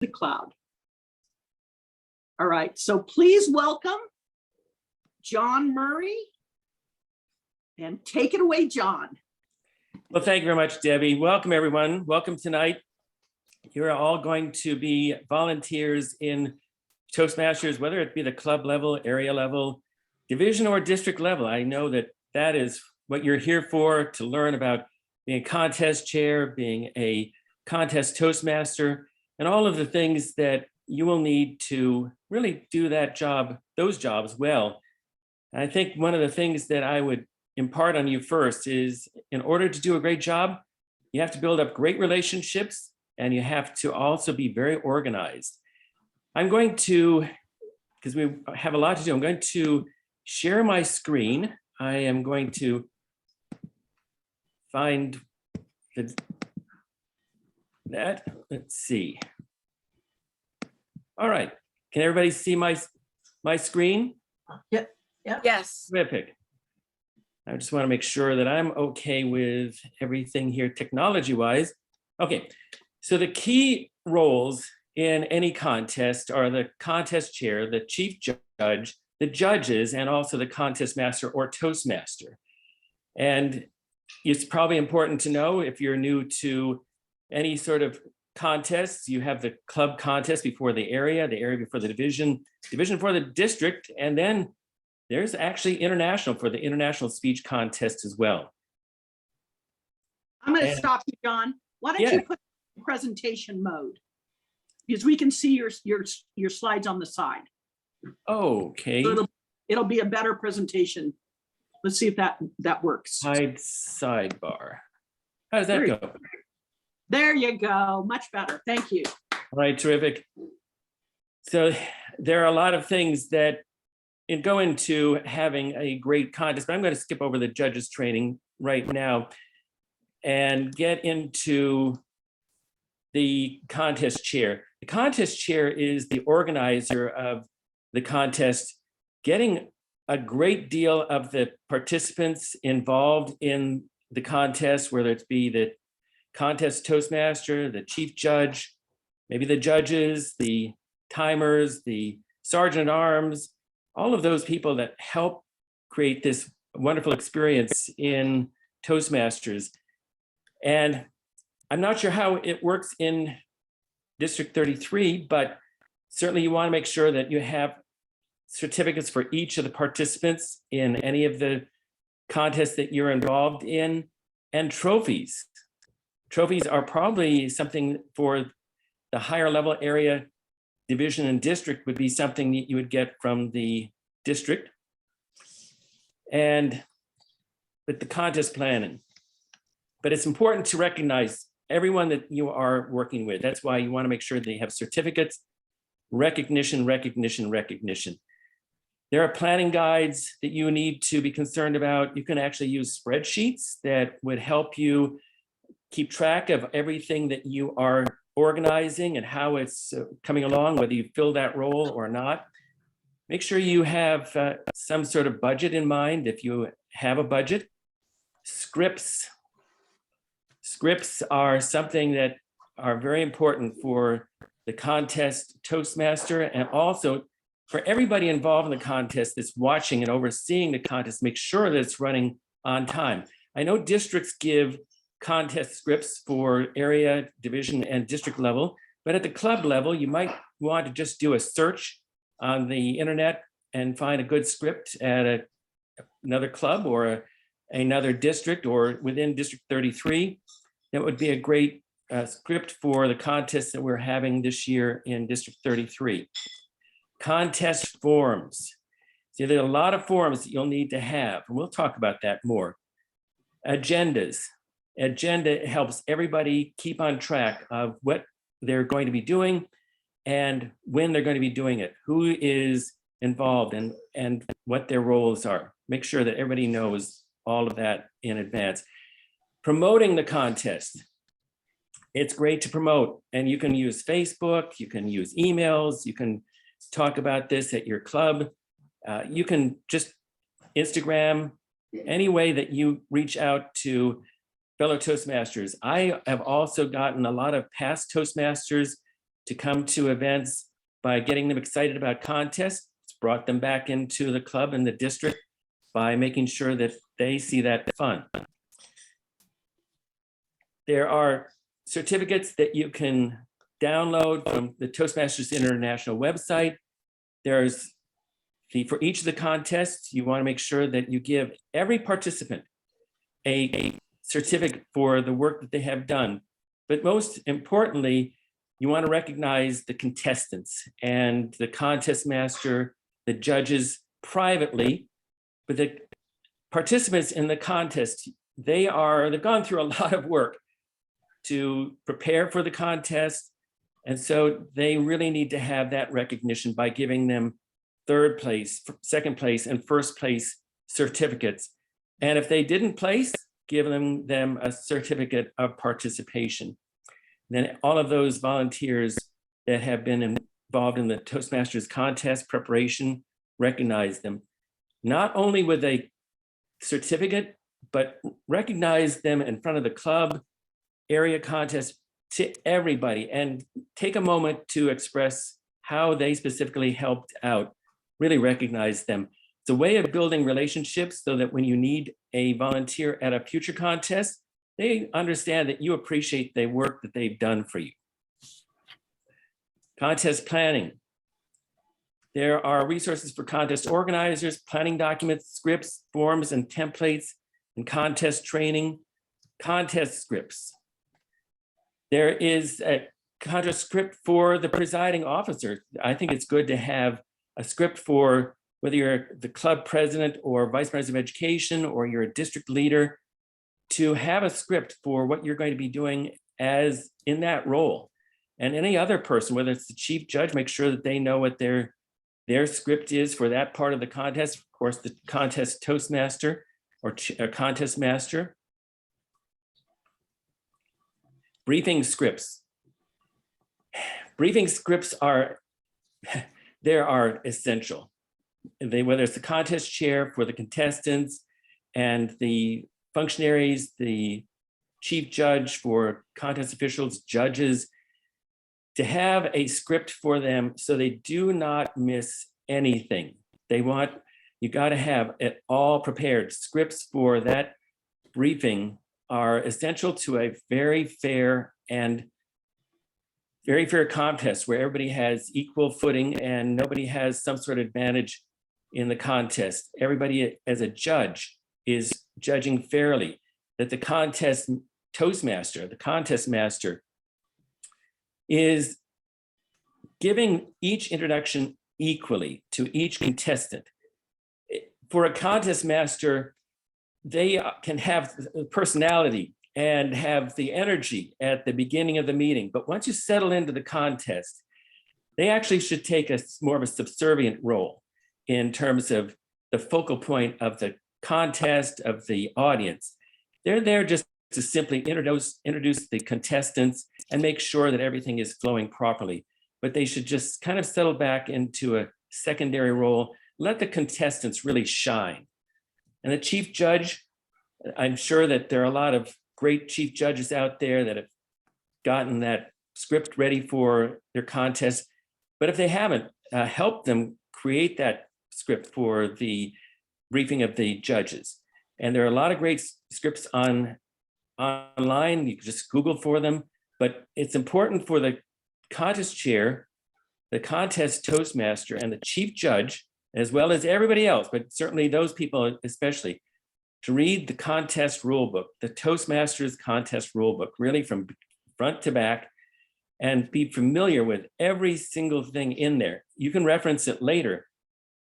the cloud. All right, so please welcome John Murray, and take it away, John. Well, thank you very much, Debbie. Welcome, everyone. Welcome tonight. You're all going to be volunteers in Toastmasters, whether it be the club level, area level, division, or district level. I know that that is what you're here for, to learn about being a contest chair, being a contest Toastmaster, and all of the things that you will need to really do that job, those jobs well. And I think one of the things that I would impart on you first is, in order to do a great job, you have to build up great relationships, and you have to also be very organized. I'm going to, because we have a lot to do, I'm going to share my screen. I am going to find that. Let's see. All right. Can everybody see my screen? Yep. Yes. Terrific. I just want to make sure that I'm okay with everything here technology-wise. Okay. So the key roles in any contest are the contest chair, the chief judge, the judges, and also the contest master or Toastmaster. And it's probably important to know, if you're new to any sort of contests, you have the club contest before the area before the division for the district, and then there's actually international for the international speech contest as well. I'm going to stop you, John. Why don't you put presentation mode, because we can see your slides on the side. Okay. So it'll be a better presentation. Let's see if that works. Hide sidebar. How does that go? There you go. Much better. Thank you. All right, terrific. So there are a lot of things that go into having a great contest, but I'm going to skip over the judges training right now and get into the contest chair. The contest chair is the organizer of the contest, getting a great deal of the participants involved in the contest, whether it be the contest Toastmaster, the chief judge, maybe the judges, the timers, the sergeant at arms, all of those people that help create this wonderful experience in Toastmasters. And I'm not sure how it works in District 33, but certainly you want to make sure that you have certificates for each of the participants in any of the contests that you're involved in, and trophies. Trophies are probably something for the higher level area, division, and district would be something that you would get from the district. And with the contest planning. But it's important to recognize everyone that you are working with. That's why you want to make sure they have certificates, recognition. There are planning guides that you need to be concerned about. You can actually use spreadsheets that would help you keep track of everything that you are organizing and how it's coming along, whether you fill that role or not. Make sure you have some sort of budget in mind if you have a budget. Scripts are something that are very important for the contest Toastmaster, and also for everybody involved in the contest that's watching and overseeing the contest, make sure that it's running on time. I know districts give contest scripts for area, division, and district level, but at the club level, you might want to just do a search on the internet and find a good script at another club or another district or within District 33. That would be a great script for the contest that we're having this year in District 33. Contest forms. See, there are a lot of forms that you'll need to have, and we'll talk about that more. Agendas. Agenda helps everybody keep on track of what they're going to be doing and when they're going to be doing it, who is involved and what their roles are. Make sure that everybody knows all of that in advance. Promoting the contest. It's great to promote, and you can use Facebook, you can use emails, you can talk about this at your club. You can just Instagram, any way that you reach out to fellow Toastmasters. I have also gotten a lot of past Toastmasters to come to events by getting them excited about contests. It's brought them back into the club and the district by making sure that they see that fun. There are certificates that you can download from the Toastmasters International website. There's for each of the contests, you want to make sure that you give every participant a certificate for the work that they have done. But most importantly, you want to recognize the contestants and the contest master, the judges privately, but the participants in the contest, they've gone through a lot of work to prepare for the contest. And so they really need to have that recognition by giving them third place, second place, and first place certificates. And if they didn't place, give them a certificate of participation. Then all of those volunteers that have been involved in the Toastmasters contest preparation, recognize them, not only with a certificate, but recognize them in front of the club, area contest, to everybody, and take a moment to express how they specifically helped out, really recognize them. It's a way of building relationships so that when you need a volunteer at a future contest, they understand that you appreciate the work that they've done for you. Contest planning. There are resources for contest organizers, planning documents, scripts, forms, and templates, and contest training, contest scripts. There is a contest script for the presiding officer. I think it's good to have a script for whether you're the club president or vice president of education, or you're a district leader, to have a script for what you're going to be doing as in that role. And any other person, whether it's the chief judge, make sure that they know what their script is for that part of the contest. Of course, the contest Toastmaster or contest master. Briefing scripts. Briefing scripts are essential. Whether it's the contest chair for the contestants and the functionaries, the chief judge for contest officials, judges, to have a script for them so they do not miss anything. You got to have it all prepared. Scripts for that briefing are essential to a very fair contest where everybody has equal footing and nobody has some sort of advantage in the contest. Everybody as a judge is judging fairly, that the contest Toastmaster, the contest master, is giving each introduction equally to each contestant. For a contest master, they can have personality and have the energy at the beginning of the meeting. But once you settle into the contest, they actually should take more of a subservient role in terms of the focal point of the contest, of the audience. They're there just to simply introduce the contestants and make sure that everything is flowing properly. But they should just kind of settle back into a secondary role, let the contestants really shine. And the chief judge, I'm sure that there are a lot of great chief judges out there that have gotten that script ready for their contest. But if they haven't, help them create that script for the briefing of the judges. And there are a lot of great scripts online. You can just Google for them. But it's important for the contest chair, the contest Toastmaster, and the chief judge, as well as everybody else, but certainly those people especially, to read the contest rule book, the Toastmasters contest rule book, really from front to back, and be familiar with every single thing in there. You can reference it later,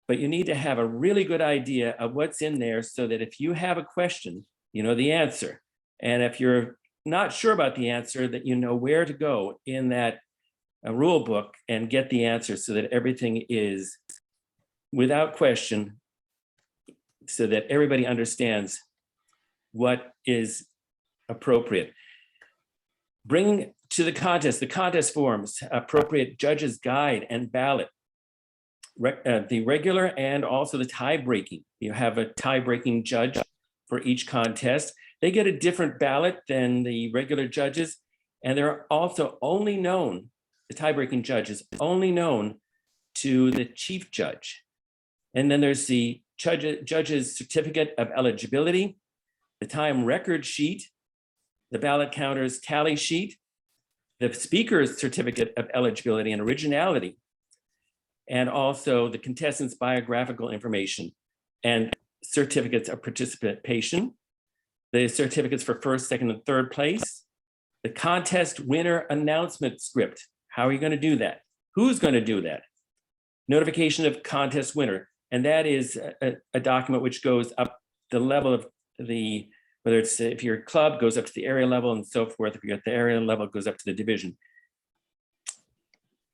but you need to have a really good idea of what's in there so that if you have a question, you know the answer. And if you're not sure about the answer, that you know where to go in that rule book and get the answer so that everything is without question, so that everybody understands what is appropriate. Bring to the contest forms, appropriate judge's guide and ballot, the regular and also the tie-breaking. You have a tie-breaking judge for each contest. They get a different ballot than the regular judges, and they're also only known the tie-breaking judge, is only known to the chief judge. And then there's the judge's certificate of eligibility, the time record sheet, the ballot counters tally sheet, the speaker's certificate of eligibility and originality, and also the contestant's biographical information and certificates of participation, the certificates for first, second, and third place, the contest winner announcement script. How are you going to do that? Who's going to do that? Notification of contest winner. And that is a document which goes up the level of the, whether it's if your club goes up to the area level and so forth, if you're at the area level, it goes up to the division.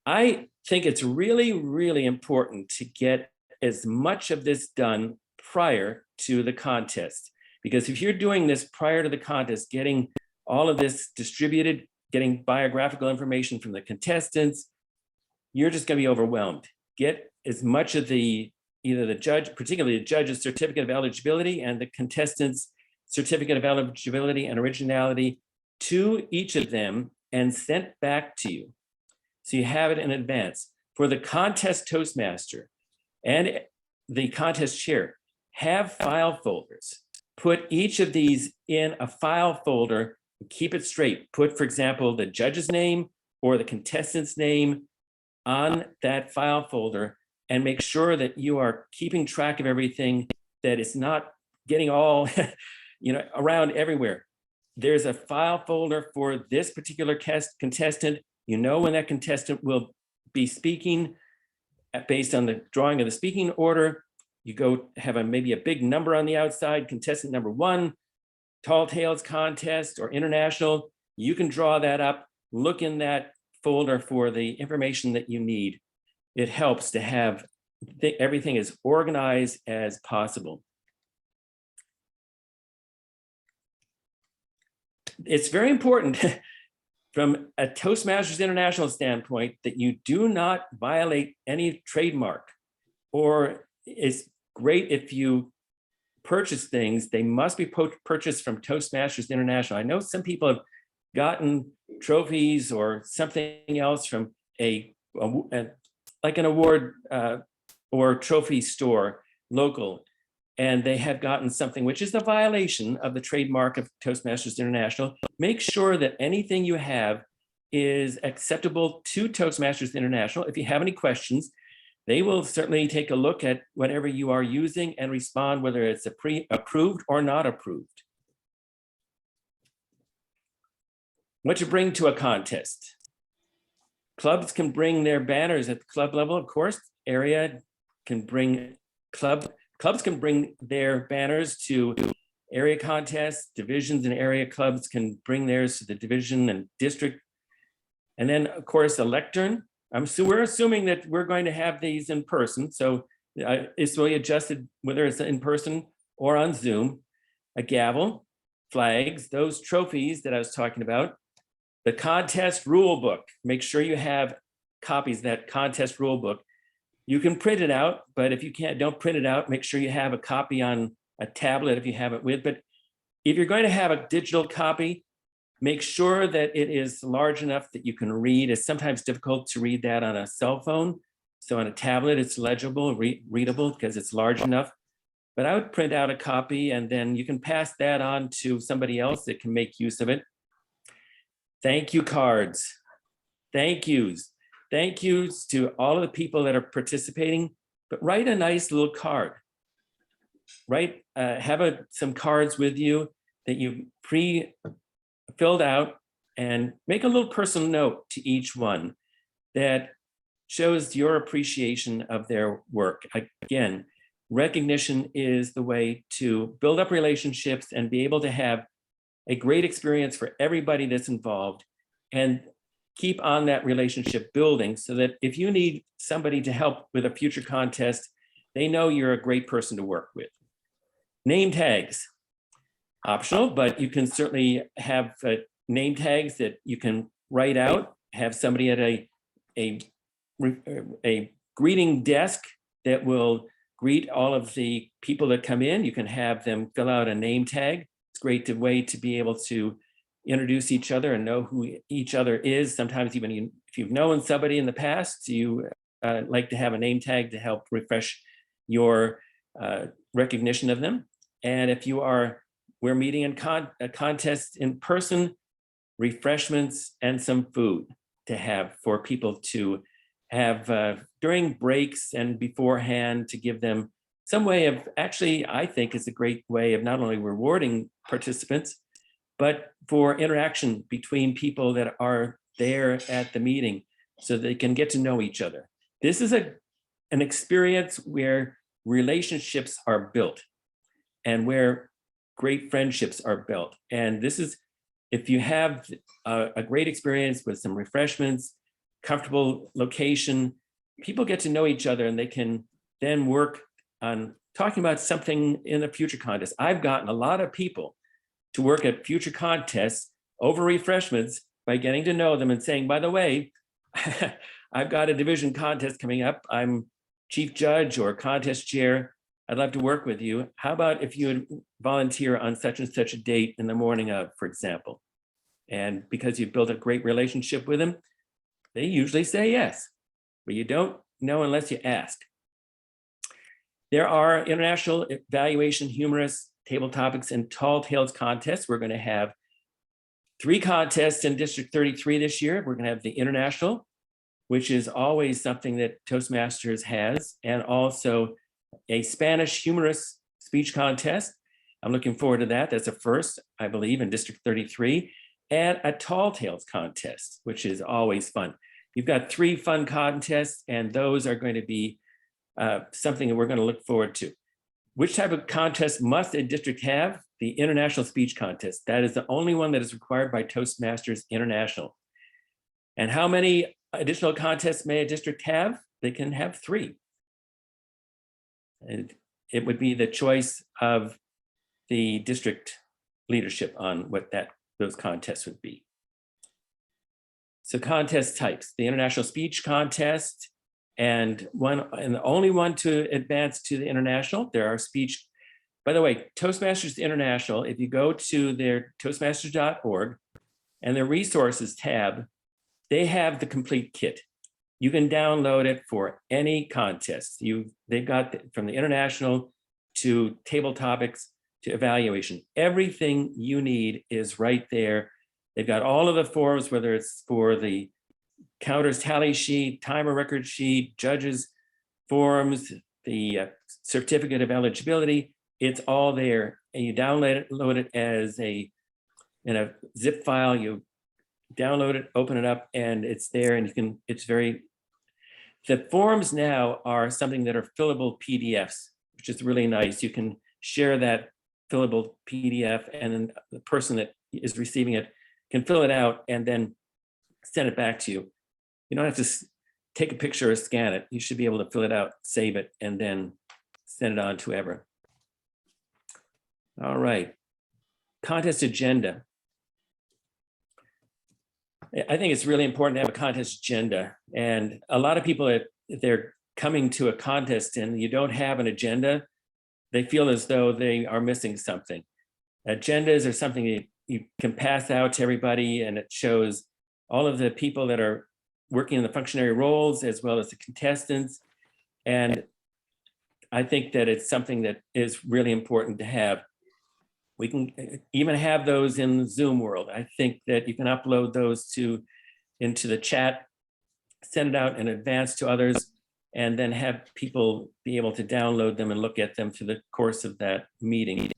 I think it's really, really important to get as much of this done prior to the contest. Because if you're doing this prior to the contest, getting all of this distributed, getting biographical information from the contestants, you're just going to be overwhelmed. Get as much of the, either the judge, particularly the judge's certificate of eligibility and the contestant's certificate of eligibility and originality to each of them and sent back to you. So you have it in advance. For the contest Toastmaster and the contest chair, have file folders. Put each of these in a file folder, keep it straight. Put, for example, the judge's name or the contestant's name on that file folder and make sure that you are keeping track of everything, that it's not getting all around everywhere. There's a file folder for this particular contestant. You know when that contestant will be speaking based on the drawing of the speaking order. You go have maybe a big number on the outside, contestant number 1, Tall Tales contest or international. You can draw that up, look in that folder for the information that you need. It helps to have everything as organized as possible. It's very important from a Toastmasters International standpoint that you do not violate any trademark, or it's great if you purchase things, they must be purchased from Toastmasters International. I know some people have gotten trophies or something else from like an award or trophy store local, and they have gotten something which is a violation of the trademark of Toastmasters International. Make sure that anything you have is acceptable to Toastmasters International. If you have any questions, they will certainly take a look at whatever you are using and respond whether it's approved or not approved. What to bring to a contest. Clubs can bring their banners at the club level, of course. Area can bring clubs can bring their banners to area contests. Divisions and area clubs can bring theirs to the division and district. And then, of course, a lectern. We're assuming that we're going to have these in person. So it's really adjusted whether it's in person or on Zoom. A gavel, flags, those trophies that I was talking about. The contest rule book. Make sure you have copies of that contest rule book. You can print it out, but if you can't, don't print it out. Make sure you have a copy on a tablet if you have it with. But if you're going to have a digital copy, make sure that it is large enough that you can read. It's sometimes difficult to read that on a cell phone. So on a tablet, it's legible, readable because it's large enough. But I would print out a copy and then you can pass that on to somebody else that can make use of it. Thank you cards. Thank yous. Thank yous to all of the people that are participating, but write a nice little card. Have some cards with you that you filled out and make a little personal note to each one that shows your appreciation of their work. Again, recognition is the way to build up relationships and be able to have a great experience for everybody that's involved and keep on that relationship building so that if you need somebody to help with a future contest, they know you're a great person to work with. Name tags, optional, but you can certainly have name tags that you can write out, have somebody at a greeting desk that will greet all of the people that come in. You can have them fill out a name tag. It's a great way to be able to introduce each other and know who each other is. Sometimes even if you've known somebody in the past, you like to have a name tag to help refresh your recognition of them. And if we're meeting in a contest in person, refreshments and some food to have for people to have during breaks and beforehand, to give them some way of, actually, I think is a great way of not only rewarding participants, but for interaction between people that are there at the meeting so they can get to know each other. This is an experience where relationships are built and where great friendships are built. And this is, if you have a great experience with some refreshments, comfortable location, people get to know each other and they can then work on talking about something in a future contest. I've gotten a lot of people to work at future contests over refreshments by getting to know them and saying, by the way, I've got a division contest coming up. I'm chief judge or contest chair. I'd love to work with you. How about if you would volunteer on such and such a date in the morning of, for example? And because you've built a great relationship with them, they usually say yes, but you don't know unless you ask. There are international evaluation, humorous, table topics, and tall tales contests. We're going to have 3 contests in District 33 this year. We're going to have the international, which is always something that Toastmasters has, and also a Spanish humorous speech contest. I'm looking forward to that. That's a first, I believe, in District 33, and a tall tales contest, which is always fun. You've got 3 fun contests, and those are going to be something that we're going to look forward to. Which type of contest must a district have? The international speech contest. That is the only one that is required by Toastmasters International. And how many additional contests may a district have? They can have 3. And it would be the choice of the district leadership on what those contests would be. So contest types: the international speech contest, and the only one to advance to the international. There are speech, by the way, Toastmasters International, if you go to their toastmasters.org and their resources tab, they have the complete kit. You can download it for any contest. They've got from the international to table topics to evaluation. Everything you need is right there. They've got all of the forms, whether it's for the counters tally sheet, timer record sheet, judges forms, the certificate of eligibility. It's all there, and you download it as in a zip file. You download it, open it up, and it's there. And the forms now are something that are fillable PDFs, which is really nice. You can share that fillable PDF, and then the person that is receiving it can fill it out and then send it back to you. You don't have to take a picture or scan it. You should be able to fill it out, save it, and then send it on to whoever. All right, contest agenda. I think it's really important to have a contest agenda. And a lot of people, they're coming to a contest and you don't have an agenda, they feel as though they are missing something. Agendas are something you can pass out to everybody, and it shows all of the people that are working in the functionary roles as well as the contestants. And I think that it's something that is really important to have. We can even have those in the Zoom world. I think that you can upload those into the chat, send it out in advance to others, and then have people be able to download them and look at them through the course of that meeting.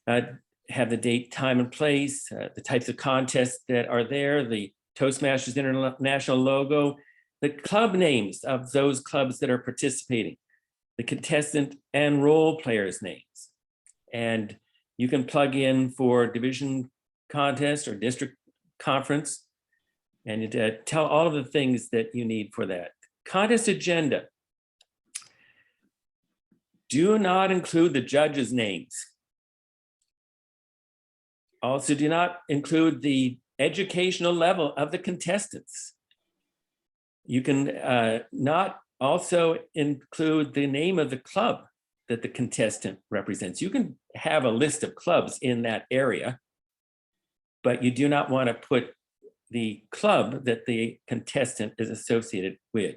Have the date, time, and place, the types of contests that are there, the Toastmasters International logo, the club names of those clubs that are participating, the contestant and role players' names. And you can plug in for division contest or district conference and tell all of the things that you need for that. Contest agenda. Do not include the judges' names. Also, do not include the educational level of the contestants. You can not also include the name of the club that the contestant represents. You can have a list of clubs in that area, but you do not want to put the club that the contestant is associated with.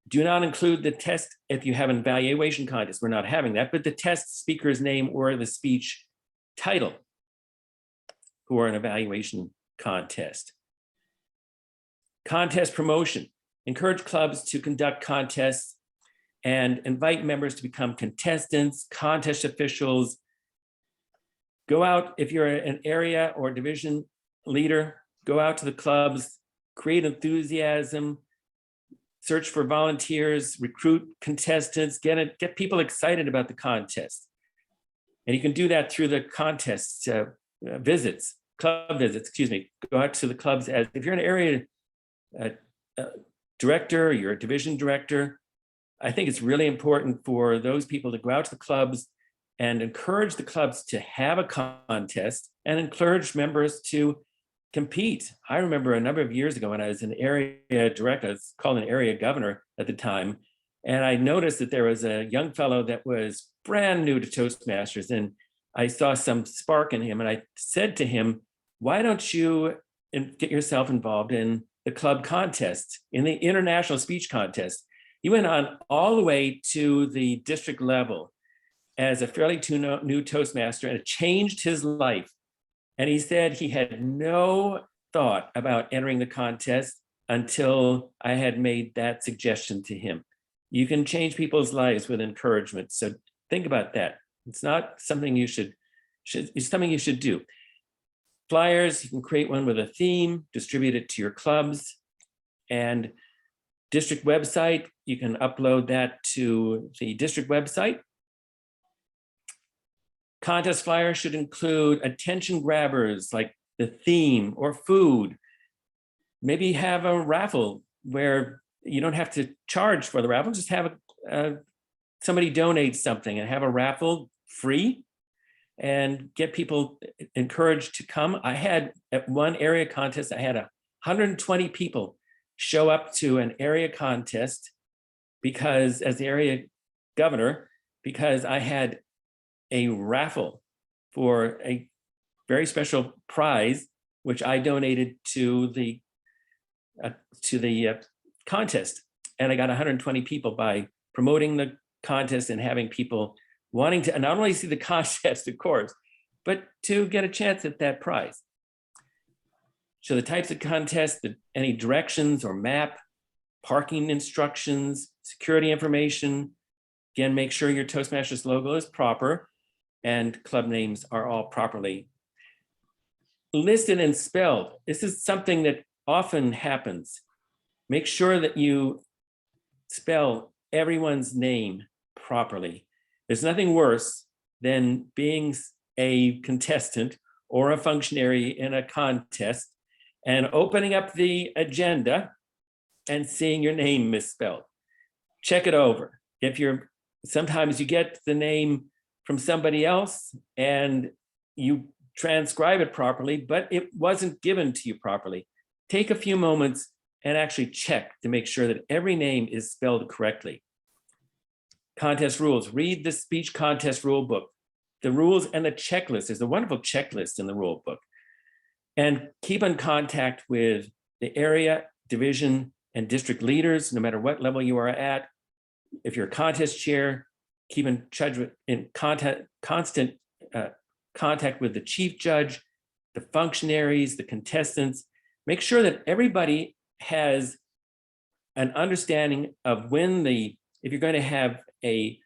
Do not include the test if you have an evaluation contest. We're not having that, but the test speaker's name or the speech title who are an evaluation contest. Contest promotion. Encourage clubs to conduct contests and invite members to become contestants, contest officials. Go out, if you're an area or division leader, go out to the clubs, create enthusiasm, search for volunteers, recruit contestants, get people excited about the contest. And you can do that through the contest visits, club visits, excuse me. Go out to the clubs as, if you're an area director, you're a division director, I think it's really important for those people to go out to the clubs and encourage the clubs to have a contest and encourage members to compete. I remember a number of years ago when I was an area director, I was called an area governor at the time, and I noticed that there was a young fellow that was brand new to Toastmasters, and I saw some spark in him, and I said to him, why don't you get yourself involved in the club contest, in the international speech contest? He went on all the way to the district level as a fairly new Toastmaster, and it changed his life. And he said he had no thought about entering the contest until I had made that suggestion to him. You can change people's lives with encouragement. So think about that. It's not something you should it's something you should do. Flyers, you can create one with a theme, distribute it to your clubs, and district website, you can upload that to the district website. Contest flyers should include attention grabbers like the theme or food. Maybe have a raffle where you don't have to charge for the raffle, just have somebody donate something and have a raffle free and get people encouraged to come. I had at one area contest, I had 120 people show up to an area contest because, as the area governor, because I had a raffle for a very special prize, which I donated to the contest. And I got 120 people by promoting the contest and having people wanting to not only see the contest, of course, but to get a chance at that prize. So the types of contests, any directions or map, parking instructions, security information. Again, make sure your Toastmasters logo is proper and club names are all properly listed and spelled. This is something that often happens. Make sure that you spell everyone's name properly. There's nothing worse than being a contestant or a functionary in a contest and opening up the agenda and seeing your name misspelled. Check it over. Sometimes you get the name from somebody else and you transcribe it properly, but it wasn't given to you properly. Take a few moments and actually check to make sure that every name is spelled correctly. Contest rules. Read the speech contest rule book. The rules and the checklist. There's a wonderful checklist in the rule book. And keep in contact with the area, division, and district leaders, no matter what level you are at. If you're a contest chair, keep in constant contact with the chief judge, the functionaries, the contestants. Make sure that everybody has an understanding of when if you're going to have a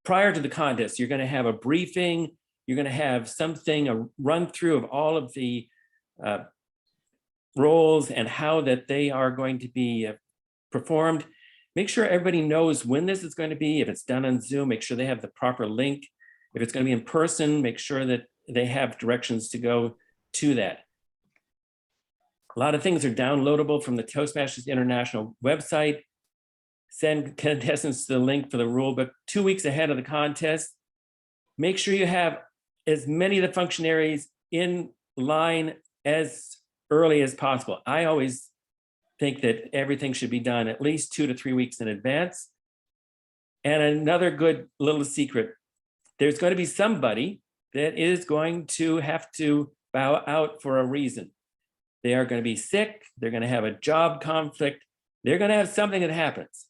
prior to the contest, you're going to have a briefing, you're going to have something, a run through of all of the roles and how that they are going to be performed. Make sure everybody knows when this is going to be. If it's done on Zoom, make sure they have the proper link. If it's going to be in person, make sure that they have directions to go to that. A lot of things are downloadable from the Toastmasters International website. Send contestants to the link for the rule book 2 weeks ahead of the contest. Make sure you have as many of the functionaries in line as early as possible. I always think that everything should be done at least 2 to 3 weeks in advance. And another good little secret, there's going to be somebody that is going to have to bow out for a reason. They are going to be sick. They're going to have a job conflict. They're going to have something that happens.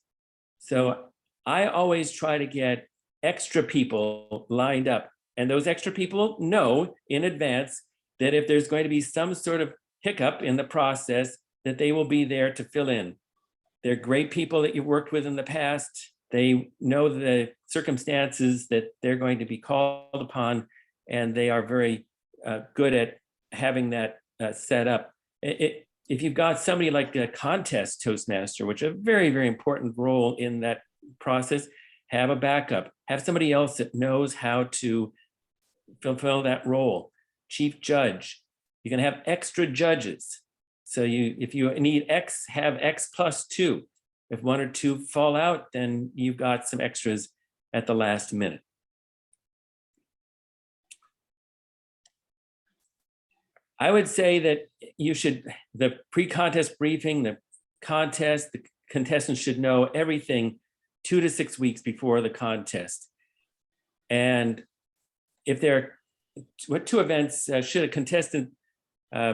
So I always try to get extra people lined up. And those extra people know in advance that if there's going to be some sort of hiccup in the process, that they will be there to fill in. They're great people that you've worked with in the past. They know the circumstances that they're going to be called upon, and they are very good at having that set up. If you've got somebody like a contest Toastmaster, which is a very, very important role in that process, have a backup, have somebody else that knows how to fulfill that role. Chief judge, you can have extra judges. So if you need X, have X plus 2. If 1 or 2 fall out, then you've got some extras at the last minute. I would say that you should, the pre-contest briefing, the contestants should know everything 2 to 6 weeks before the contest. And if there are, what 2 events should a contestant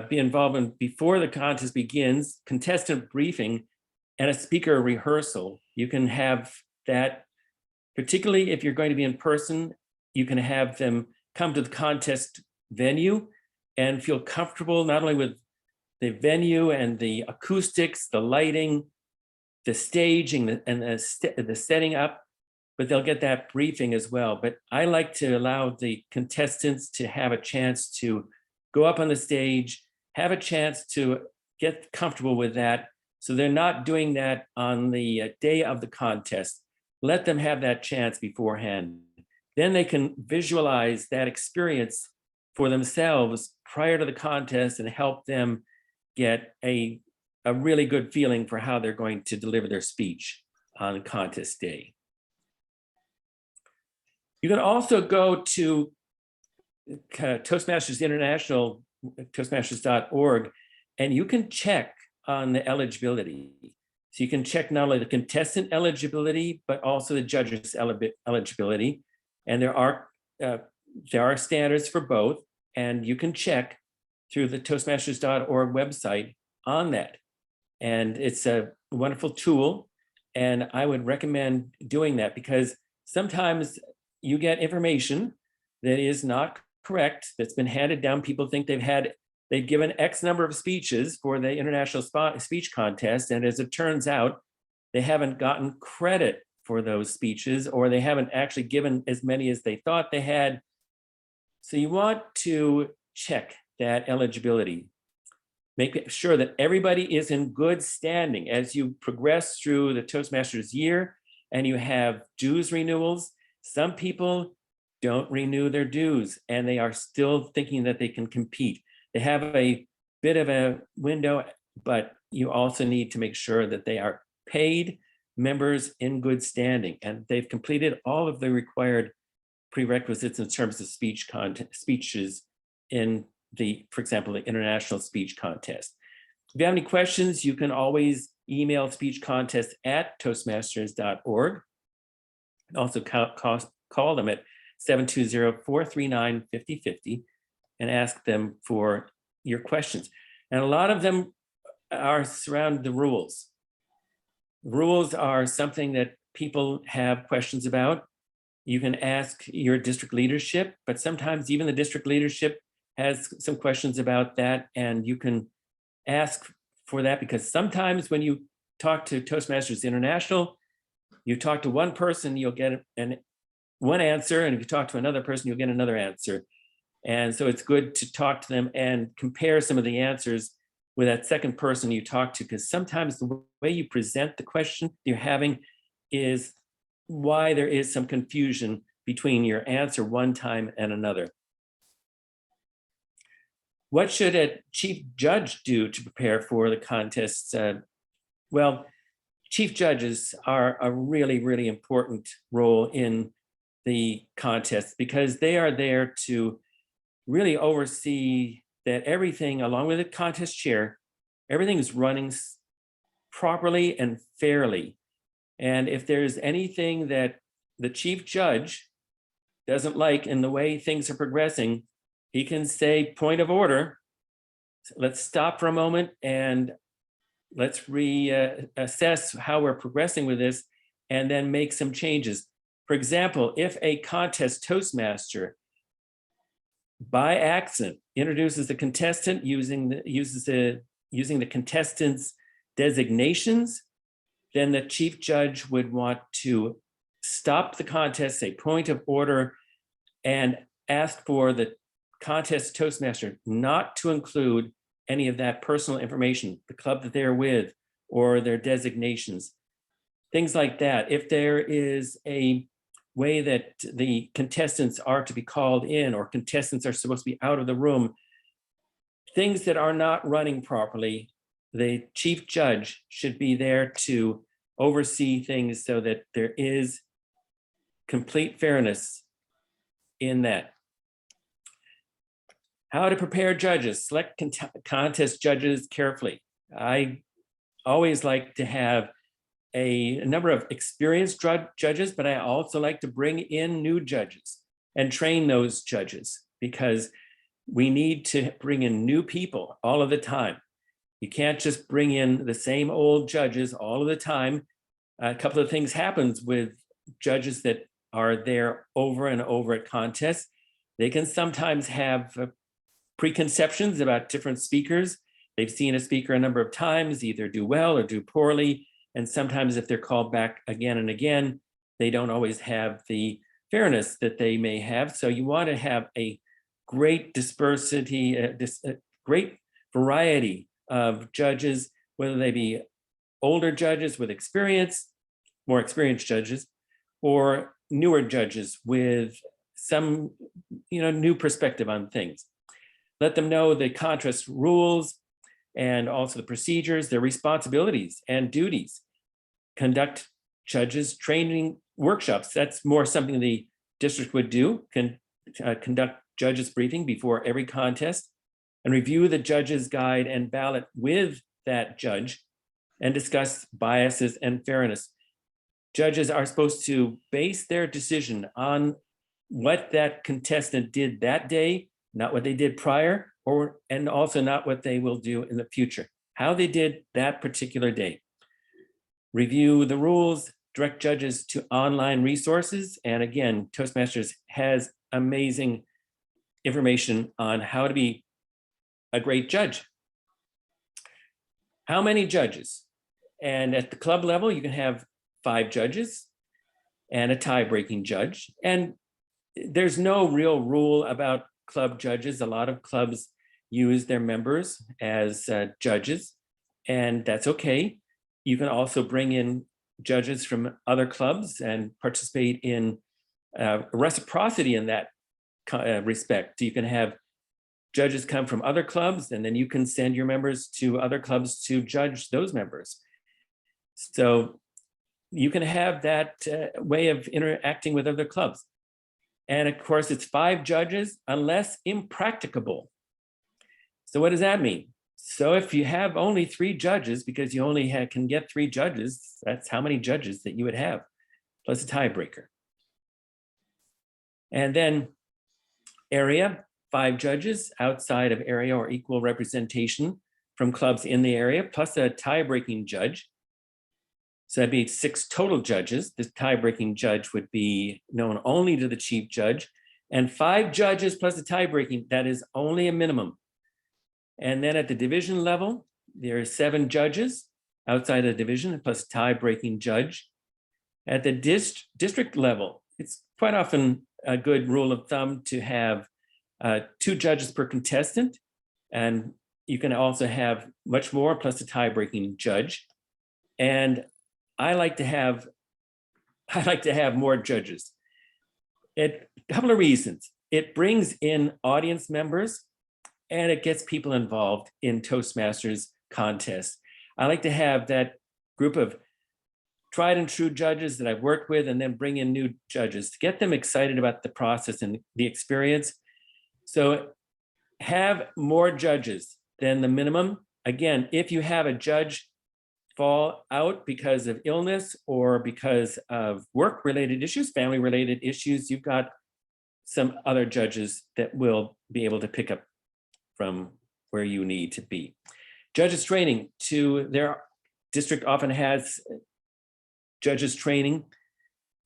be involved in before the contest begins? Contestant briefing and a speaker rehearsal. You can have that, particularly if you're going to be in person, you can have them come to the contest venue and feel comfortable not only with the venue and the acoustics, the lighting, the staging, and the setting up, but they'll get that briefing as well. But I like to allow the contestants to have a chance to go up on the stage, have a chance to get comfortable with that. So they're not doing that on the day of the contest. Let them have that chance beforehand. Then they can visualize that experience for themselves prior to the contest and help them get a really good feeling for how they're going to deliver their speech on contest day. You can also go to Toastmasters International, toastmasters.org, and you can check on the eligibility. So you can check not only the contestant eligibility, but also the judges' eligibility. And there are standards for both, and you can check through the toastmasters.org website on that. And it's a wonderful tool, and I would recommend doing that because sometimes you get information that is not correct, that's been handed down. People think they've given X number of speeches for the international speech contest, and as it turns out, they haven't gotten credit for those speeches, or they haven't actually given as many as they thought they had. So you want to check that eligibility. Make sure that everybody is in good standing as you progress through the Toastmasters year and you have dues renewals. Some people don't renew their dues and they are still thinking that they can compete. They have a bit of a window, but you also need to make sure that they are paid members in good standing and they've completed all of the required prerequisites in terms of speeches in for example, the international speech contest. If you have any questions, you can always email speechcontest@toastmasters.org. And also call them at 720-439-5050 and ask them for your questions. And a lot of them are surround the rules. Rules are something that people have questions about. You can ask your district leadership, but sometimes even the district leadership has some questions about that, and you can ask for that because sometimes when you talk to Toastmasters International, you talk to one person, you'll get one answer, and if you talk to another person, you'll get another answer. And so it's good to talk to them and compare some of the answers with that second person you talk to, because sometimes the way you present the question you're having is why there is some confusion between your answer one time and another. What should a chief judge do to prepare for the contest? Well, chief judges are a really, really important role in the contest because they are there to really oversee that everything, along with the contest chair, everything is running properly and fairly. And if there's anything that the chief judge doesn't like in the way things are progressing, he can say, point of order. Let's stop for a moment and let's reassess how we're progressing with this and then make some changes. For example, if a contest Toastmaster by accident introduces the contestant using the contestant's designations, then the chief judge would want to stop the contest, say point of order, and ask for the contest Toastmaster not to include any of that personal information, the club that they're with, or their designations, things like that. If there is a way that the contestants are to be called in, or contestants are supposed to be out of the room, things that are not running properly, the chief judge should be there to oversee things so that there is complete fairness in that. How to prepare judges. Select contest judges carefully. I always like to have a number of experienced judges, but I also like to bring in new judges and train those judges, because we need to bring in new people all of the time. You can't just bring in the same old judges all of the time. A couple of things happens with judges that are there over and over at contests. They can sometimes have preconceptions about different speakers. They've seen a speaker a number of times, either do well or do poorly. And sometimes if they're called back again and again, they don't always have the fairness that they may have. So you want to have a great dispersity, a great variety of judges, whether they be older judges with experience, more experienced judges, or newer judges with some new perspective on things. Let them know the contest rules and also the procedures, their responsibilities and duties. Conduct judges training workshops. That's more something the district would do. Conduct judges briefing before every contest and review the judge's guide and ballot with that judge and discuss biases and fairness. Judges are supposed to base their decision on what that contestant did that day, not what they did prior, and also not what they will do in the future, how they did that particular day. Review the rules, direct judges to online resources. And again, Toastmasters has amazing information on how to be a great judge. How many judges? And at the club level, you can have 5 judges and a tie-breaking judge. And there's no real rule about club judges. A lot of clubs use their members as judges, and that's okay. You can also bring in judges from other clubs and participate in reciprocity in that respect. You can have judges come from other clubs, and then you can send your members to other clubs to judge those members. So you can have that way of interacting with other clubs. And of course, it's 5 judges unless impracticable. So what does that mean? So if you have only 3 judges, because you only can get 3 judges, that's how many judges that you would have, plus a tiebreaker. And then area, 5 judges outside of area or equal representation from clubs in the area, plus a tie-breaking judge. So that'd be 6 total judges. The tie-breaking judge would be known only to the chief judge, and 5 judges plus a tie-breaking, that is only a minimum. And then at the division level, there are 7 judges outside of the division plus a tie-breaking judge. At the district level, it's quite often a good rule of thumb to have 2 judges per contestant, and you can also have much more plus a tie-breaking judge. And I like to have more judges. A couple of reasons. It brings in audience members and it gets people involved in Toastmasters contests. I like to have that group of tried and true judges that I've worked with, and then bring in new judges to get them excited about the process and the experience. So have more judges than the minimum. Again, if you have a judge fall out because of illness or because of work-related issues, family-related issues, you've got some other judges that will be able to pick up from where you need to be. Judges training their district often has judges training.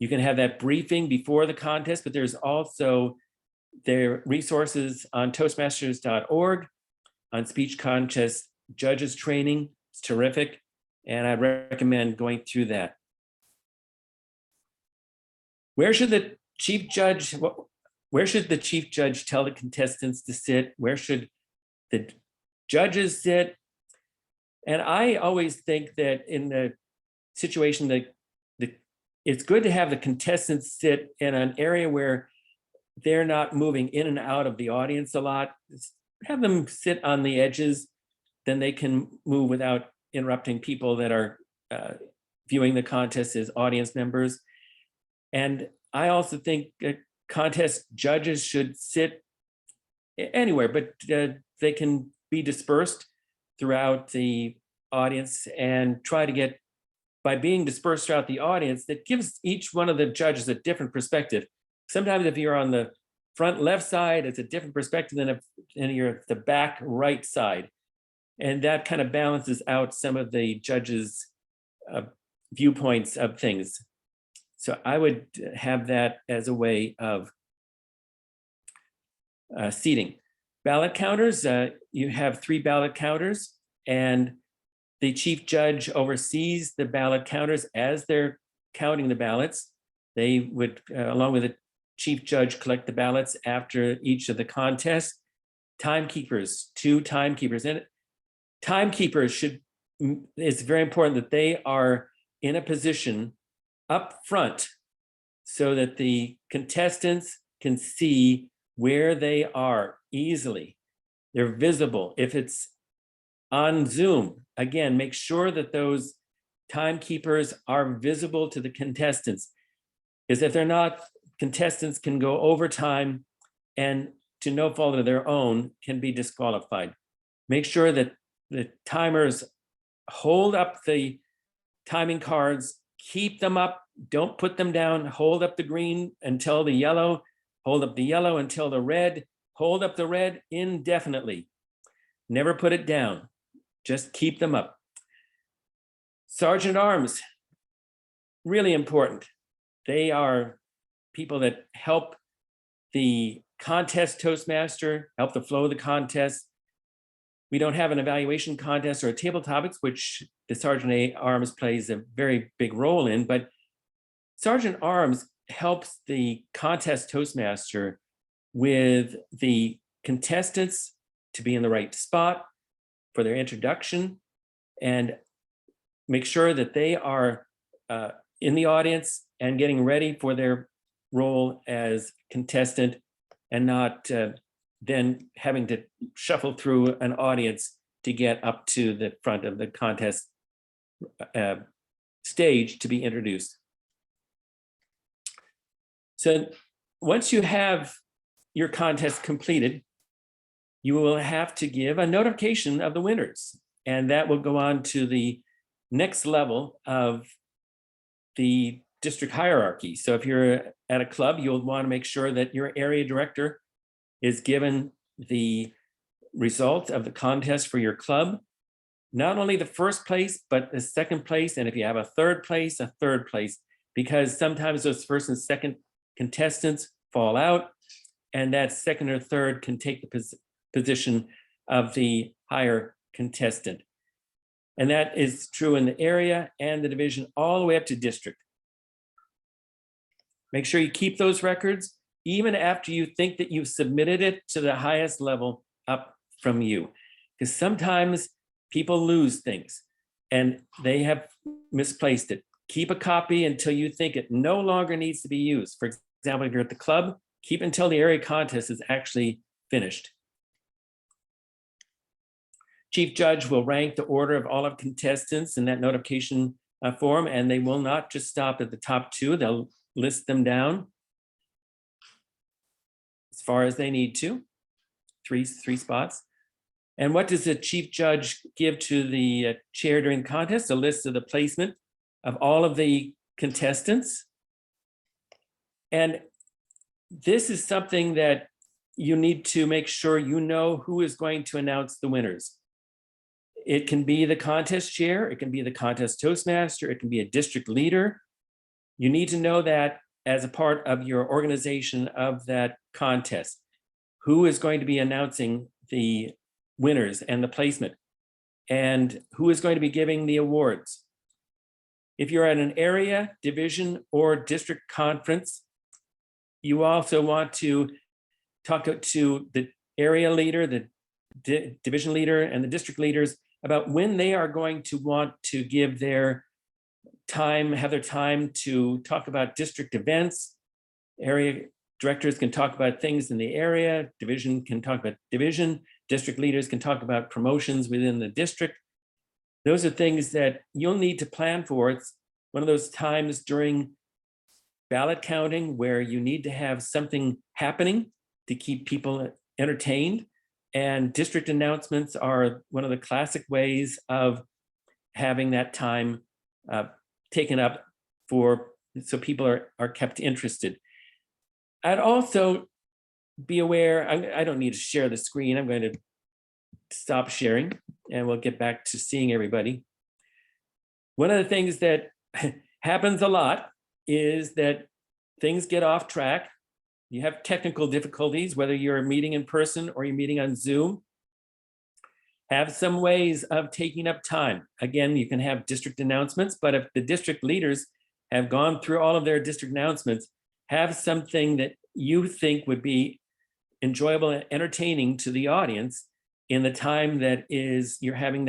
You can have that briefing before the contest, but there's also their resources on toastmasters.org on speech contest judges training. It's terrific. And I recommend going through that. Where should the chief judge tell the contestants to sit? Where should the judges sit? And I always think that in the situation that it's good to have the contestants sit in an area where they're not moving in and out of the audience a lot. Have them sit on the edges, then they can move without interrupting people that are viewing the contest as audience members. And I also think contest judges should sit anywhere, but they can be dispersed throughout the audience and try to get, by being dispersed throughout the audience, that gives each one of the judges a different perspective. Sometimes if you're on the front left side, it's a different perspective than if you're at the back right side. And that kind of balances out some of the judges' viewpoints of things. So I would have that as a way of seating. Ballot counters, you have 3 ballot counters, and the chief judge oversees the ballot counters as they're counting the ballots. They would, along with the chief judge, collect the ballots after each of the contests. Timekeepers, 2 timekeepers. And timekeepers it's very important that they are in a position up front so that the contestants can see where they are easily. They're visible. If it's on Zoom, again, make sure that those timekeepers are visible to the contestants. Because if they're not, contestants can go over time and to no fault of their own can be disqualified. Make sure that the timers hold up the timing cards, keep them up, don't put them down, hold up the green until the yellow, hold up the yellow until the red, hold up the red indefinitely. Never put it down, just keep them up. Sergeant Arms, really important. They are people that help the contest Toastmaster, help the flow of the contest. We don't have an evaluation contest or a table topics, which the Sergeant at Arms plays a very big role in, but Sergeant Arms helps the contest Toastmaster with the contestants to be in the right spot for their introduction and make sure that they are in the audience and getting ready for their role as contestant and not then having to shuffle through an audience to get up to the front of the contest stage to be introduced. So once you have your contest completed, you will have to give a notification of the winners, and that will go on to the next level of the district hierarchy. So if you're at a club, you'll want to make sure that your area director is given the result of the contest for your club, not only the first place, but the second place. And if you have a third place, because sometimes those first and second contestants fall out, and that second or third can take the position of the higher contestant. And that is true in the area and the division all the way up to district. Make sure you keep those records even after you think that you've submitted it to the highest level up from you. Because sometimes people lose things and they have misplaced it. Keep a copy until you think it no longer needs to be used. For example, if you're at the club, keep until the area contest is actually finished. Chief Judge will rank the order of all of contestants in that notification form, and they will not just stop at the top 2. They'll list them down as far as they need to, three spots. And what does the Chief Judge give to the chair during the contest? A list of the placement of all of the contestants. And this is something that you need to make sure you know who is going to announce the winners. It can be the contest chair, it can be the contest Toastmaster, it can be a district leader. You need to know that as a part of your organization of that contest, who is going to be announcing the winners and the placement, and who is going to be giving the awards. If you're at an area, division, or district conference, you also want to talk to the area leader, the division leader, and the district leaders about when they are going to want to give their time, have their time to talk about district events. Area directors can talk about things in the area, division can talk about division, district leaders can talk about promotions within the district. Those are things that you'll need to plan for. It's one of those times during ballot counting where you need to have something happening to keep people entertained. And district announcements are one of the classic ways of having that time taken up so people are kept interested. I'd also be aware, I don't need to share the screen. I'm going to stop sharing and we'll get back to seeing everybody. One of the things that happens a lot is that things get off track. You have technical difficulties, whether you're meeting in person or you're meeting on Zoom. Have some ways of taking up time. Again, you can have district announcements, but if the district leaders have gone through all of their district announcements, have something that you think would be enjoyable and entertaining to the audience in the time that you're having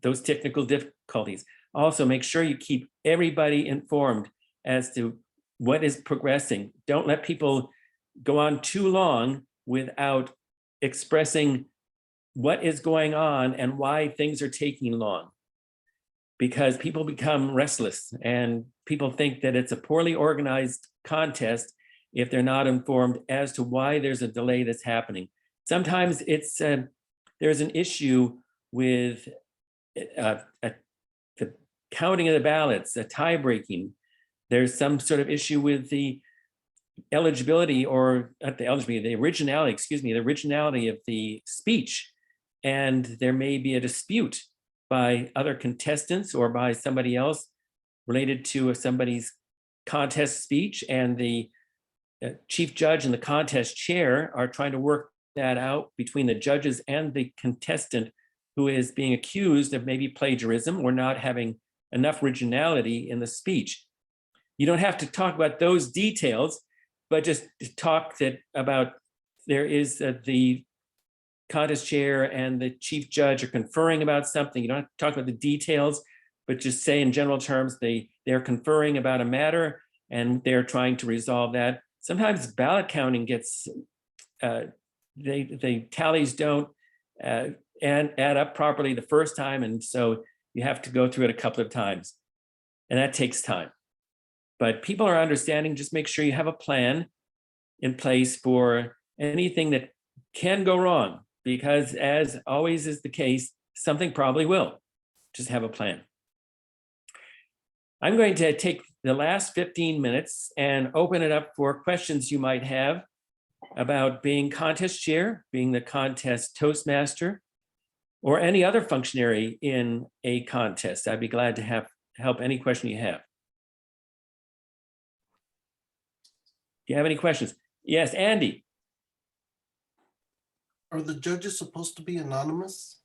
those technical difficulties. Also, make sure you keep everybody informed as to what is progressing. Don't let people go on too long without expressing what is going on and why things are taking long, because people become restless and people think that it's a poorly organized contest if they're not informed as to why there's a delay that's happening. Sometimes there's an issue with the counting of the ballots, a tie breaking. There's some sort of issue with the eligibility, or not the eligibility, the originality of the speech. And there may be a dispute by other contestants or by somebody else related to somebody's contest speech, and the chief judge and the contest chair are trying to work that out between the judges and the contestant who is being accused of maybe plagiarism or not having enough originality in the speech. You don't have to talk about those details, but just talk about there is the contest chair and the chief judge are conferring about something. You don't have to talk about the details, but just say in general terms, they're conferring about a matter and they're trying to resolve that. Sometimes ballot counting gets, the tallies don't and add up properly the first time. And so you have to go through it a couple of times and that takes time. But people are understanding, just make sure you have a plan in place for anything that can go wrong, because as always is the case, something probably will. Just have a plan. I'm going to take the last 15 minutes and open it up for questions you might have about being contest chair, being the contest Toastmaster, or any other functionary in a contest. I'd be glad to help any question you have. Do you have any questions? Yes, Andy. Are the judges supposed to be anonymous?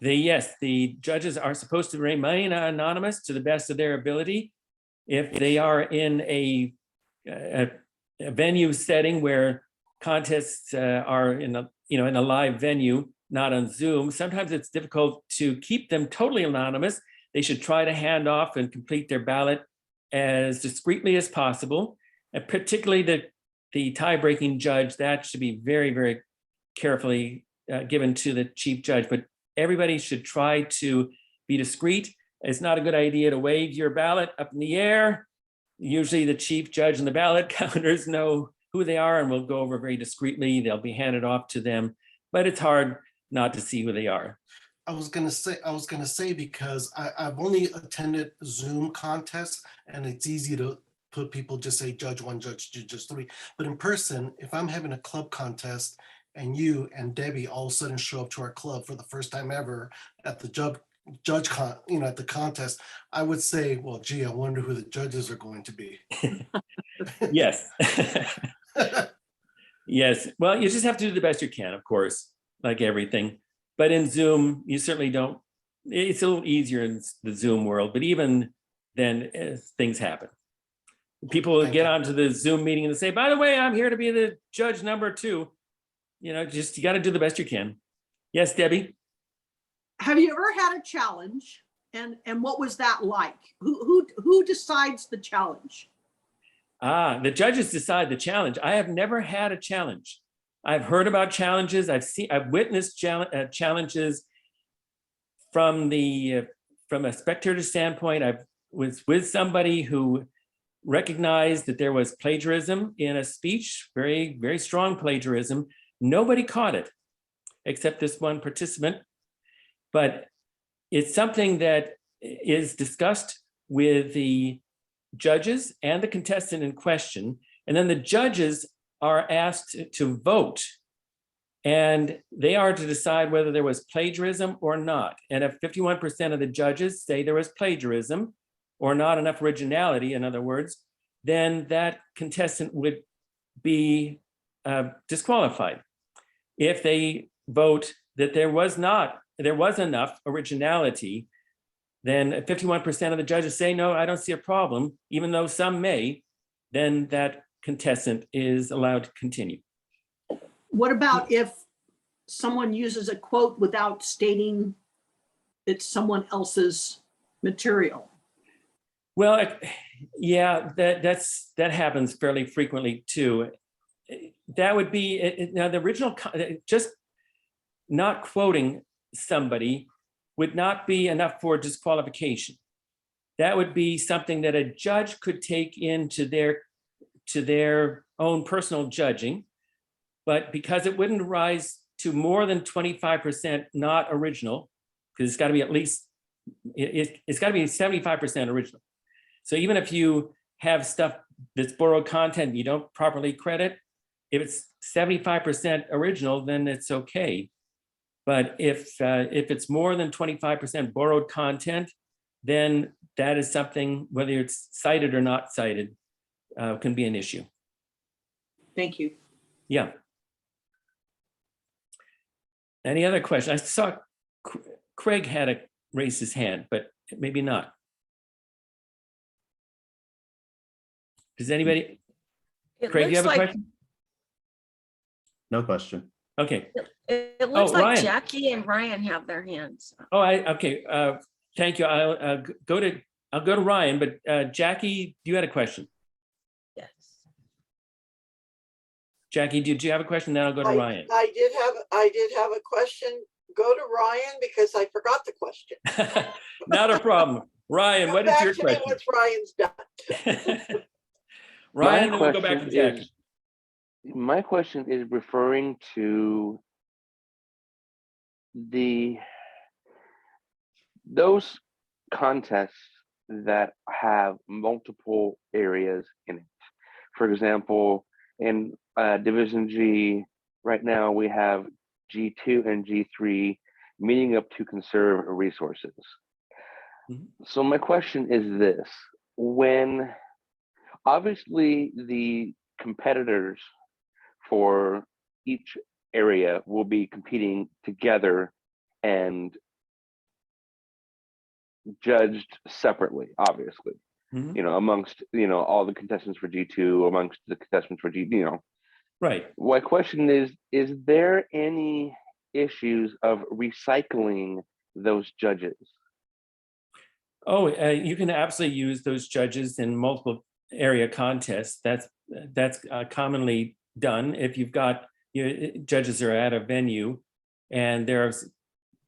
Yes, the judges are supposed to remain anonymous to the best of their ability. If they are in a venue setting where contests are in a live venue, not on Zoom, sometimes it's difficult to keep them totally anonymous. They should try to hand off and complete their ballot as discreetly as possible. And particularly the tie-breaking judge, that should be very, very carefully given to the chief judge. But everybody should try to be discreet. It's not a good idea to wave your ballot up in the air. Usually the chief judge and the ballot counters know who they are and will go over very discreetly. They'll be handed off to them, but it's hard not to see who they are. I was gonna say because I've only attended Zoom contests and it's easy to put people just say judge one, judge two, judge three. But in person, if I'm having a club contest and you and Debbie all of a sudden show up to our club for the first time ever at the at the contest, I would say, well, gee, I wonder who the judges are going to be. Yes. Yes. Well, you just have to do the best you can, of course, like everything. But in Zoom, you certainly don't. It's a little easier in the Zoom world, but even then, things happen. People will get onto the Zoom meeting and say, by the way, I'm here to be the judge number 2. You know, just you got to do the best you can. Yes, Debbie? Have you ever had a challenge? And what was that like? Who decides the challenge? The judges decide the challenge. I have never had a challenge. I've heard about challenges. I've witnessed challenges from a spectator standpoint. I was with somebody who recognized that there was plagiarism in a speech, very, very strong plagiarism. Nobody caught it except this one participant. But it's something that is discussed with the judges and the contestant in question. And then the judges are asked to vote. And they are to decide whether there was plagiarism or not. And if 51% of the judges say there was plagiarism or not enough originality, in other words, then that contestant would be disqualified. If they vote that there was enough originality, then 51% of the judges say, no, I don't see a problem, even though some may, then that contestant is allowed to continue. What about if someone uses a quote without stating it's someone else's material? Well, yeah, that happens fairly frequently too. That would be, now the original, just not quoting somebody would not be enough for disqualification. That would be something that a judge could take into their own personal judging, but because it wouldn't rise to more than 25% not original, because it's got to be at least, it's got to be 75% original. So even if you have stuff that's borrowed content you don't properly credit, if it's 75% original, then it's okay. But if it's more than 25% borrowed content, then that is something, whether it's cited or not cited, can be an issue. Thank you. Yeah. Any other questions? I saw Craig had to raise his hand, but maybe not. Does anybody? Craig, you have a question? No question. Okay. It looks like Ryan. Jackie and Ryan have their hands up. Oh, okay. Thank you. I'll go to Ryan, but Jackie, you had a question. Yes. Jackie, did you have a question? Then I'll go to Ryan. I did have a question. Go to Ryan because I forgot the question. Not a problem. Ryan, what is your question? Once Ryan's done. Ryan, then we'll go back to Jackie. My question is referring to those contests that have multiple areas in it. For example, in Division G, right now we have G2 and G3 meeting up to conserve resources. Mm-hmm. So my question is this: when obviously the competitors for each area will be competing together and judged separately, obviously, mm-hmm. Amongst, all the contestants for G2, amongst the contestants for G, Right. My question is there any issues of recycling those judges? Oh, you can absolutely use those judges in multiple area contests. That's commonly done. If you've got judges are at a venue and there's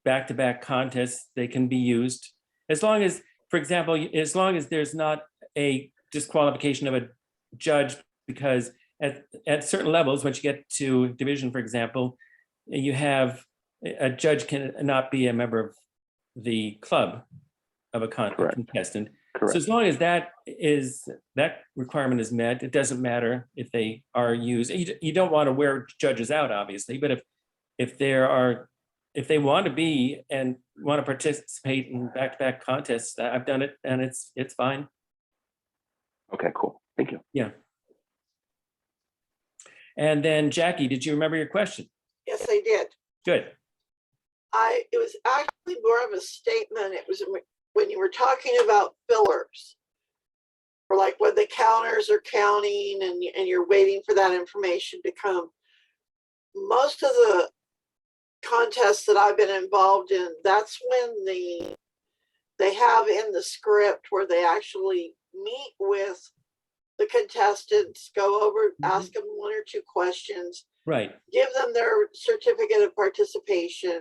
back-to-back contests, they can be used as long as, for example, as long as there's not a disqualification of a judge, because at certain levels, once you get to division, for example, you have a judge cannot be a member of the club of a contestant. So as long as that requirement is met, it doesn't matter if they are used. You don't want to wear judges out, obviously, but if they want to be and want to participate in back-to-back contests, I've done it and it's fine. Okay, cool. Thank you. Yeah. And then Jackie, did you remember your question? Yes, I did. Good. It was actually more of a statement. It was when you were talking about fillers, or like when the counters are counting and you're waiting for that information to come. Most of the contests that I've been involved in, that's when they have in the script where they actually meet with the contestants, go over, ask them 1 or 2 questions, Right. give them their certificate of participation,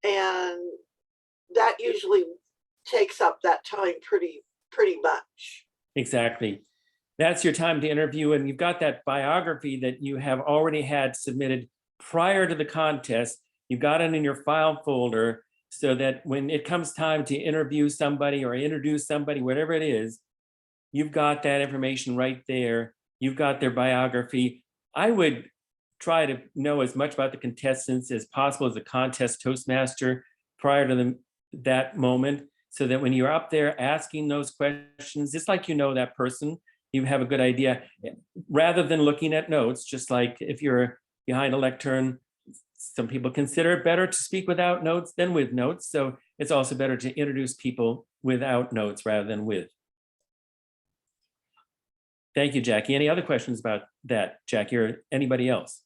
and that usually takes up that time pretty much. Exactly. That's your time to interview, and you've got that biography that you have already had submitted prior to the contest. You've got it in your file folder so that when it comes time to interview somebody or introduce somebody, whatever it is, you've got that information right there. You've got their biography. I would try to know as much about the contestants as possible as a contest Toastmaster prior to that moment, so that when you're up there asking those questions, it's like you know that person, you have a good idea, rather than looking at notes. Just like if you're behind a lectern, some people consider it better to speak without notes than with notes. So it's also better to introduce people without notes rather than with. Thank you, Jackie. Any other questions about that, Jackie, or anybody else?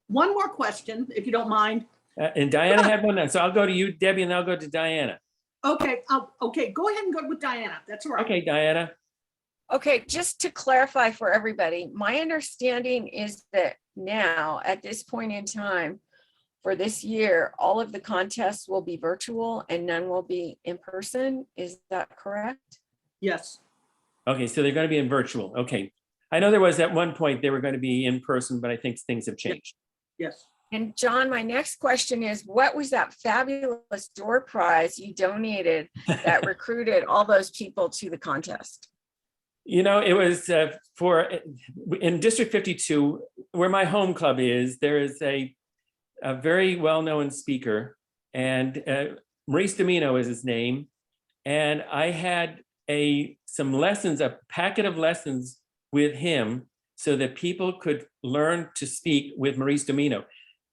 One more question, if you don't mind. And Diana had one, so I'll go to you, Debbie, and I'll go to Diana. Okay, okay, go ahead and go with Diana. That's all right. Okay, Diana. Okay, just to clarify for everybody, my understanding is that now at this point in time for this year, all of the contests will be virtual and none will be in person. Is that correct? Yes. Okay, so they're going to be in virtual. Okay. I know there was at one point they were going to be in person, but I think things have changed. Yes. And John, my next question is, what was that fabulous door prize you donated that recruited all those people to the contest? You know, it was in District 52, where my home club is, there is a very well-known speaker, and Maurice Domino is his name. And I had some lessons, a packet of lessons with him so that people could learn to speak with Maurice Domino.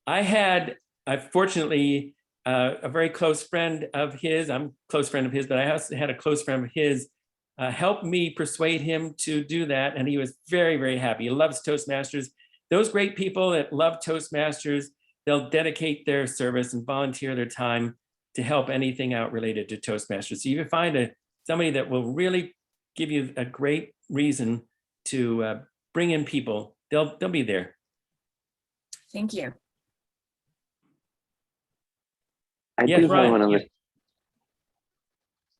I fortunately, a very close friend of his, I'm a close friend of his, but I also had a close friend of his help me persuade him to do that. And he was very, very happy. He loves Toastmasters. Those great people that love Toastmasters, they'll dedicate their service and volunteer their time to help anything out related to Toastmasters. So you can find somebody that will really give you a great reason to bring in people. They'll be there. Thank you. I Yes, do have Ryan. another.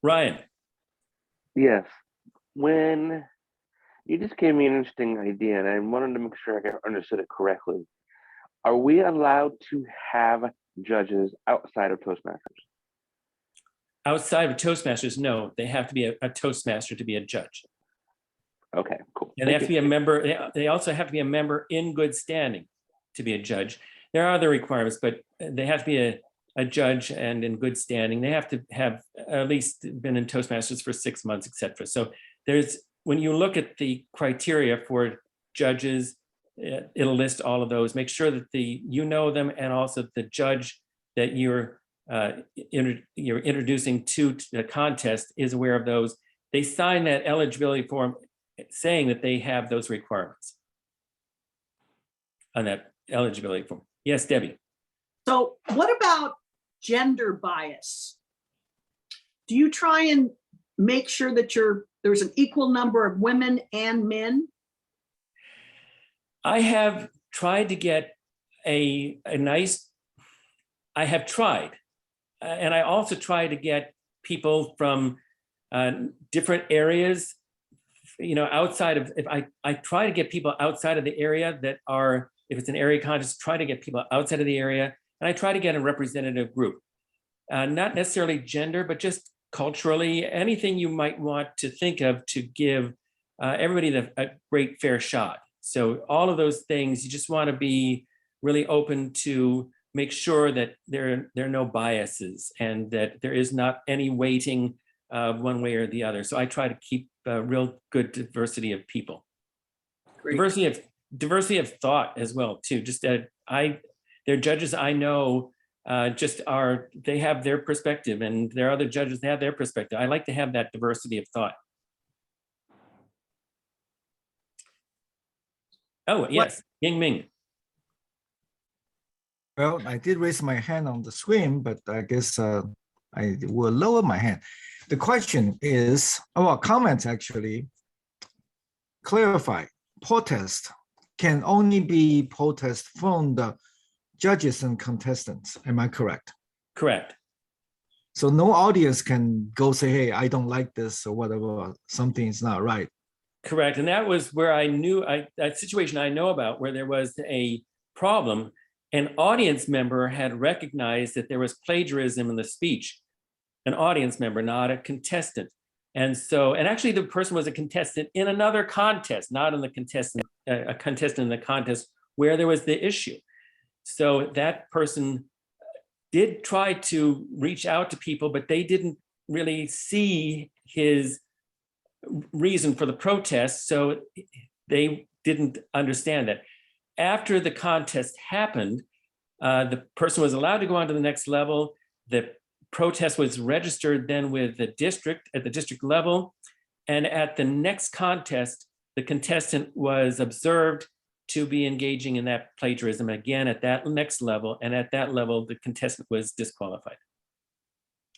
Ryan. Yes. When you just gave me an interesting idea, and I wanted to make sure I understood it correctly. Are we allowed to have judges outside of Toastmasters? Outside of Toastmasters, no. They have to be a Toastmaster to be a judge. Okay, cool. And they have to be a member. They also have to be a member in good standing to be a judge. There are other requirements, but they have to be a judge and in good standing. They have to have at least been in Toastmasters for 6 months, etc. So when you look at the criteria for judges, it'll list all of those. Make sure that you know them, and also the judge that you're introducing to the contest is aware of those. They sign that eligibility form saying that they have those requirements on that eligibility form. Yes, Debbie. So what about gender bias? Do you try and make sure that there's an equal number of women and men? I have tried to get I have tried, and I also try to get people from different areas, outside of, I try to get people outside of the area that are, if it's an area contest, try to get people outside of the area, and I try to get a representative group. not necessarily gender, but just culturally, anything you might want to think of to give everybody a great fair shot. So all of those things, you just want to be really open to make sure that there are no biases and that there is not any weighting one way or the other. So I try to keep a real good diversity of people. Great. Diversity of thought as well too. Just there are judges I know they have their perspective, and there are other judges that have their perspective. I like to have that diversity of thought. Oh yes, Ying Ming. Well, I did raise my hand on the screen, but I guess I will lower my hand. The question is, comments actually clarify. Protest can only be protest from the judges and contestants. Am I correct? Correct. So no audience can go say, hey, I don't like this or whatever, something is not right. Correct. And that was where I knew that situation I know about where there was a problem. An audience member had recognized that there was plagiarism in the speech, an audience member, not a contestant. And actually the person was a contestant in another contest, not in the a contestant in the contest where there was the issue. So that person did try to reach out to people, but they didn't really see his reason for the protest. So they didn't understand that. After the contest happened, the person was allowed to go on to the next level. The protest was registered then with the district at the district level. And at the next contest, the contestant was observed to be engaging in that plagiarism again at that next level. And at that level, the contestant was disqualified.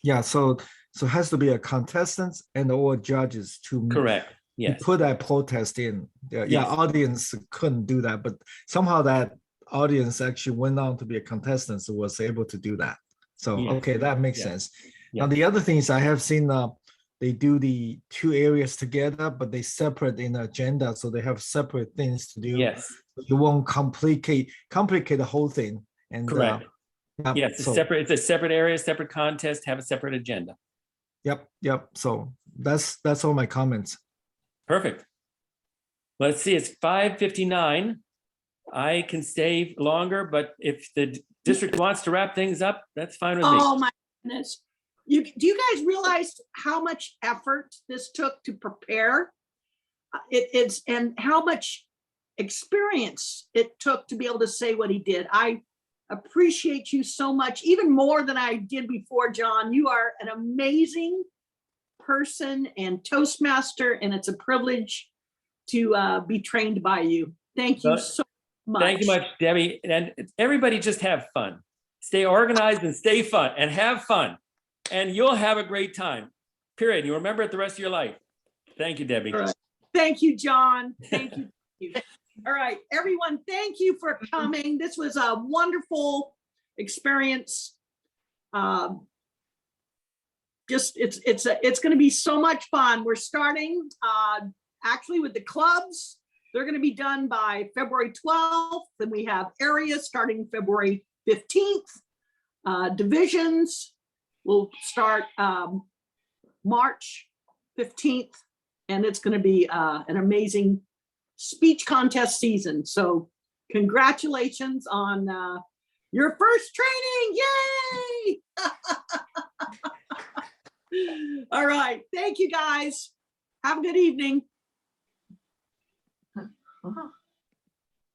Yeah, so it has to be a contestant and or judges to Correct. Yes. Put that protest in. Yeah, Yes. Audience couldn't do that, but somehow that audience actually went on to be a contestant, so was able to do that. So Yeah. okay, that makes Yeah. sense. Yeah. Now the other things I have seen, they do the two areas together, but they separate in the agenda, so they have separate things to do. Yes. You won't complicate the whole thing. And Correct. yeah, Yes. so, It's a separate area, separate contest, have a separate agenda. Yep. So that's all my comments. Perfect. Let's see, it's 5:59. I can stay longer, but if the district wants to wrap things up, that's fine with me. Oh my goodness. Do you guys realize how much effort this took to prepare? It's and how much experience it took to be able to say what he did. I appreciate you so much, even more than I did before, John. You are an amazing person and Toastmaster, and it's a privilege to be trained by you. Thank you so much. Thank you much, Debbie. And everybody just have fun. Stay organized and stay fun and have fun. And you'll have a great time. Period. You remember it the rest of your life. Thank you, Debbie. All right. Thank you, John. Thank you. All right, everyone, thank you for coming. This was a wonderful experience. It's going to be so much fun. We're starting actually with the clubs. They're going to be done by February 12th. Then we have areas starting February 15th. Divisions will start March 15th, and it's going to be an amazing speech contest season. So congratulations on your first training. Yay! All right. Thank you, guys. Have a good evening.